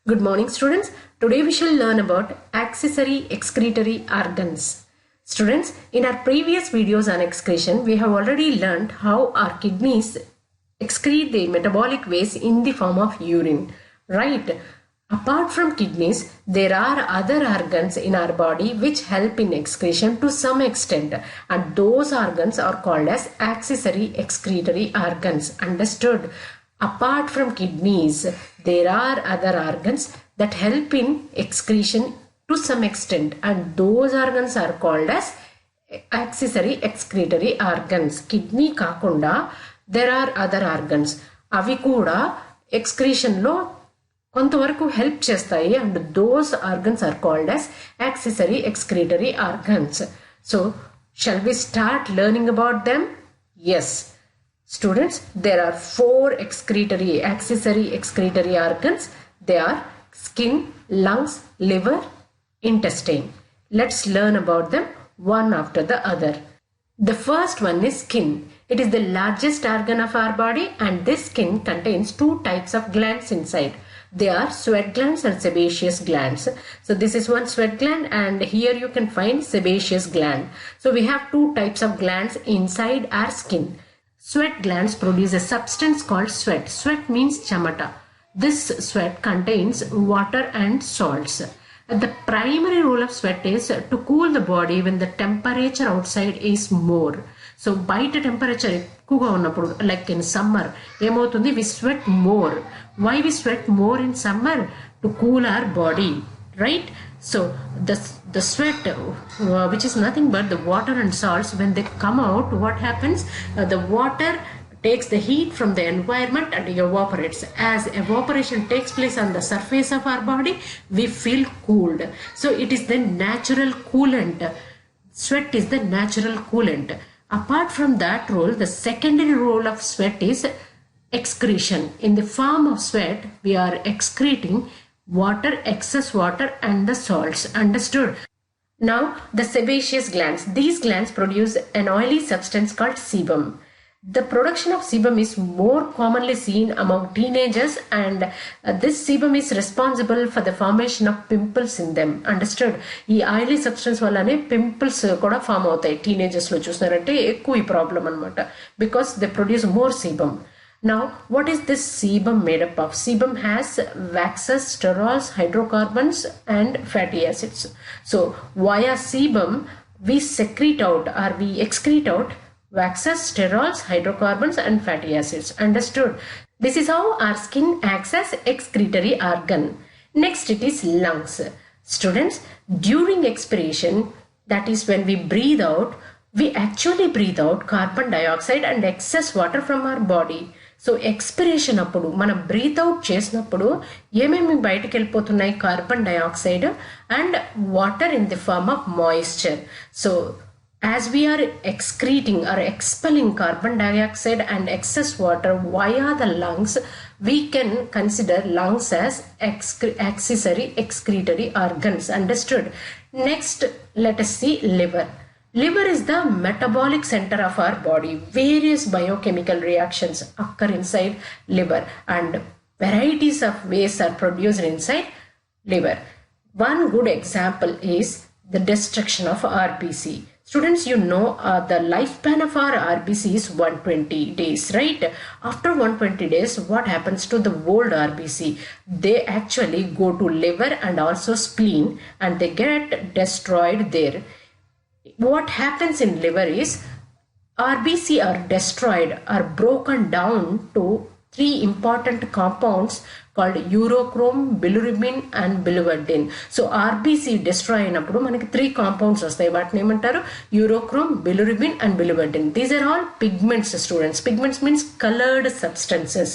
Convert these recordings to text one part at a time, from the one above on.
Good morning, students. Today we shall learn about accessory excretory organs. Students, in our previous videos on excretion, we have already learned how our kidneys excrete the metabolic waste in the form of urine, right? Apart from kidneys, there are other organs in our body which help in excretion to some extent, and those organs are called as accessory excretory organs. Understood? Apart from kidneys, there are other organs that help in excretion to some extent, and those organs are called as accessory excretory organs. Kidney kakunda, there are other organs. అవి కూడా excretion లో కొంతవరకు help చేస్తాయి, and those organs are called as accessory excretory organs. So, shall we start learning about them? Yes. Students, there are four accessory excretory organs. They are skin, lungs, liver, intestine. Let's learn about them one after the other. The first one is skin. It is the largest organ of our body, and this skin contains two types of glands inside. They are sweat glands and sebaceous glands. So this is one sweat gland, and here you can find sebaceous gland. So we have two types of glands inside our skin. Sweat glands produce a substance called sweat. Sweat means chamata. This sweat contains water and salts. The primary role of sweat is to cool the body when the temperature outside is more. So బయట temperature ఎక్కువగా ఉన్నప్పుడు, like in summer, ఏమవుతుంది? We sweat more. Why we sweat more in summer? To cool our body, right? So the sweat, which is nothing but the water and salts, when they come out, what happens? The water takes the heat from the environment and evaporates. As evaporation takes place on the surface of our body, we feel cooled. So it is the natural coolant. Sweat is the natural coolant. Apart from that role, the secondary role of sweat is excretion. In the form of sweat, we are excreting water, excess water, and the salts. Understood? Now, the sebaceous glands. These glands produce an oily substance called sebum. The production of sebum is more commonly seen among teenagers, and this sebum is responsible for the formation of pimples in them. Understood? ఈ oily substance వల్లనే pimples కూడా form అవుతాయి. Teenagers లో చూసినారంటే ఎక్కువ ఈ problem అనమాట, because they produce more sebum. Now, what is this sebum made up of? Sebum has waxes, sterols, hydrocarbons, and fatty acids. So, via sebum, we secrete out or we excrete out waxes, sterols, hydrocarbons, and fatty acids. Understood? This is how our skin acts as excretory organ. Next, it is lungs. Students, during expiration, that is when we breathe out, we actually breathe out carbon dioxide and excess water from our body. So expiration అప్పుడు మనం breathe out చేసినప్పుడు ఏమేమి బయటకు వెళ్ళిపోతున్నాయి? Carbon dioxide and water in the form of moisture. So as we are excreting or expelling carbon dioxide and excess water via the lungs, we can consider lungs as accessory excretory organs. Understood? Next, let us see liver. Liver is the metabolic center of our body. Various biochemical reactions occur inside liver, and varieties of waste are produced inside liver. One good example is the destruction of RBC. Students, you know the lifespan of our RBC is 120 days, right? After 120 days, what happens to the old RBC? They actually go to liver and also spleen, and they get destroyed there. What happens in liver is RBC are destroyed or broken down to three important compounds called urochrome, bilirubin, and biliverdin. So RBC destroy అయినప్పుడు మనకి three compounds వస్తాయి. వాటిని ఏమంటారు? Urochrome, bilirubin, and biliverdin. These are all pigments, students. Pigments means colored substances,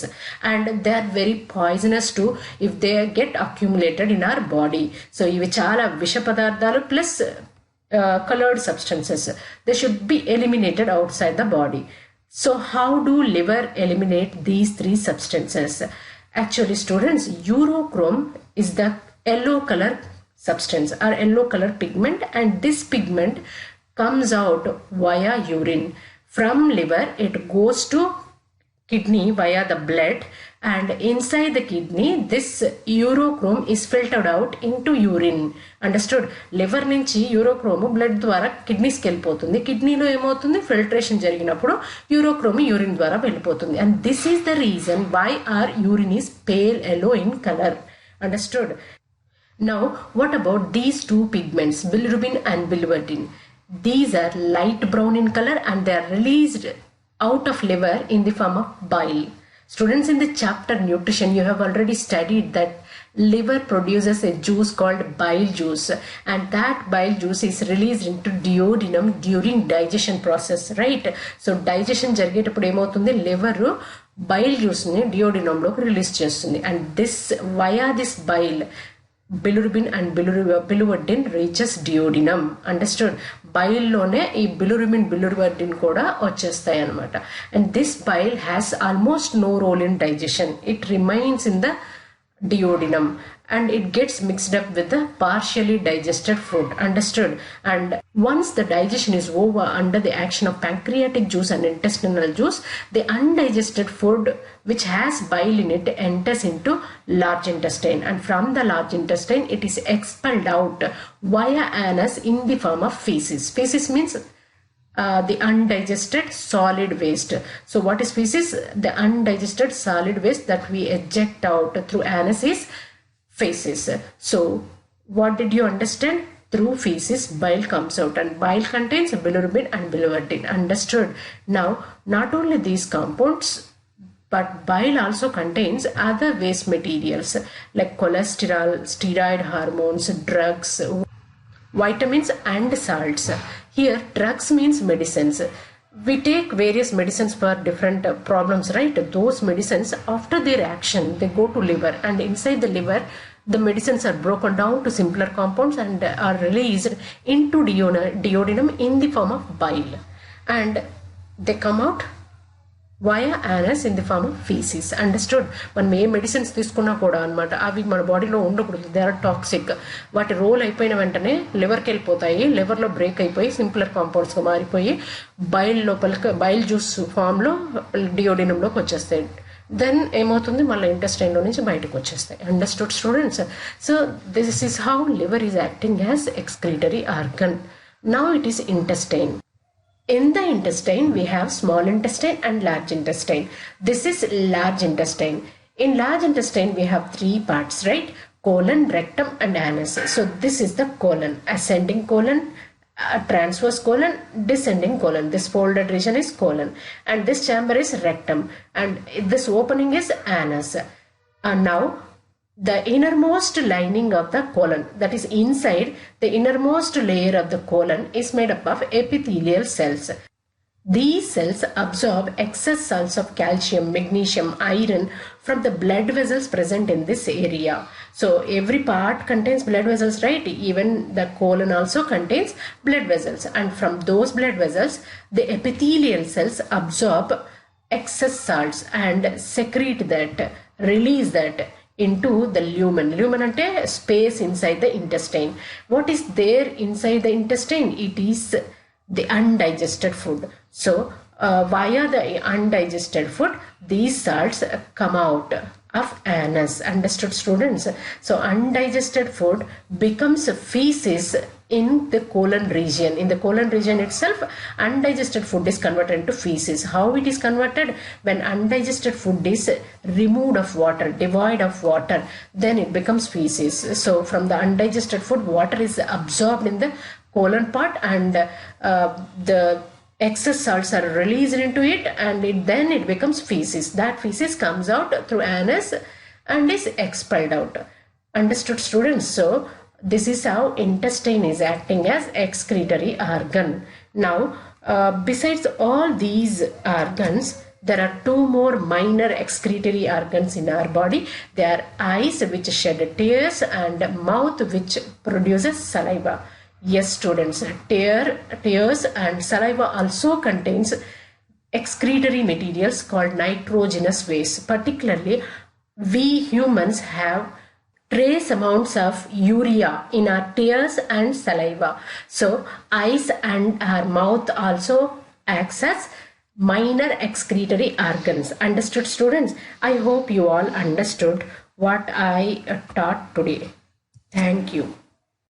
and they are very poisonous too if they get accumulated in our body. So ఇవి చాలా విష పదార్థాలు plus colored substances. They should be eliminated outside the body. So how do liver eliminate these three substances? Actually, students, urochrome is the yellow color substance or yellow color pigment, and this pigment comes out via urine. From liver, it goes to kidney via the blood, and inside the kidney this urochrome is filtered out into urine. Understood? Liver నుంచి urochrome blood ద్వారా కిడ్నీస్కి వెళ్ళిపోతుంది. కిడ్నీలో ఏమవుతుంది, filtration జరిగినప్పుడు urochrome urine ద్వారా వెళ్ళిపోతుంది. And this is the reason why our urine is pale yellow in color. Understood? Now what about these two pigments, bilirubin and biliverdin? These are light brown in color and they are released out of liver in the form of bile. Students, in the chapter nutrition you have already studied that liver produces a juice called bile juice, and that bile juice is released into duodenum during digestion process, right? So digestion జరిగేటప్పుడు ఏమవుతుంది, liver bile juice ని duodenum లోకి release చేస్తుంది. And this via this bile bilirubin and biliverdin reaches duodenum. Understood? Bile లోనే ఈ bilirubin biliverdin కూడా వచ్చేస్తాయి అన్నమాట. And this bile has almost no role in digestion. It remains in the duodenum and it gets mixed up with the partially digested food. Understood? And once the digestion is over under the action of pancreatic juice and intestinal juice, the undigested food which has bile in it enters into large intestine, and from the large intestine it is expelled out via anus in the form of feces. Feces means the undigested solid waste. So what is feces? The undigested solid waste that we eject out through anus is feces. So what did you understand? Through feces bile comes out, and bile contains bilirubin and biliverdin. Understood? Now not only these compounds, but bile also contains other waste materials like cholesterol, steroid hormones, drugs, vitamins and salts. Here drugs means medicines. We take various medicines for different problems, right? Those medicines, after their action they go to liver, and inside the liver the medicines are broken down to simpler compounds and are released into duodenum in the form of bile, and they come out via anus in the form of feces. Understood? మనం ఏ medicines తీసుకున్నా కూడా అనమాట, అవి మన బాడీలో ఉండకూడదు. They are toxic. వాటి role అయిపోయిన వెంటనే లివర్కి వెళ్ళిపోతాయి, లివర్లో బ్రేక్ అయిపోయి సింపులర్ కాంపౌండ్స్గా మారిపోయి బైల్ లోపలికి బైల్ జ్యూస్ ఫామ్లో డియోడినంలోకి వచ్చేస్తాయి. దెన్ ఏమవుతుంది, మళ్ళీ ఇంటెస్టైన్లో నుంచి బయటకు వచ్చేస్తాయి. Understood students? So this is how liver is acting as excretory organ. Now it is intestine. In the intestine, we have small intestine and large intestine. This is large intestine. In large intestine, we have three parts, right? Colon, rectum and anus. So this is the colon. Ascending colon, transverse colon, descending colon. This folded region is colon. And this chamber is rectum. And this opening is anus. And now, the innermost lining of the colon, that is inside the innermost layer of the colon, is made up of epithelial cells. These cells absorb excess salts of calcium, magnesium, iron from the blood vessels present in this area. So every part contains blood vessels, right? Even the colon also contains blood vessels, and from those blood vessels the epithelial cells absorb excess salts and secrete that, release that into the lumen. Lumen ante space inside the intestine. What is there inside the intestine? It is the undigested food. So via the undigested food, these salts come out of anus. Understood, students? So undigested food becomes feces in the colon region. In the colon region itself, undigested food is converted into feces. How it is converted? When undigested food is removed of water, devoid of water, then it becomes feces. So from the undigested food, water is absorbed in the colon part, and the excess salts are released into it, and then it becomes feces. That feces comes out through anus and is expelled out. Understood, students? So this is how intestine is acting as excretory organ. Now besides all these organs, there are two more minor excretory organs in our body. They are eyes, which shed tears, and mouth, which produces saliva. Yes, students, tears and saliva also contains excretory materials called nitrogenous waste. Particularly, we humans have trace amounts of urea in our tears and saliva. So eyes and our mouth also acts as minor excretory organs. Understood, students? I hope you all understood what I taught today. Thank you.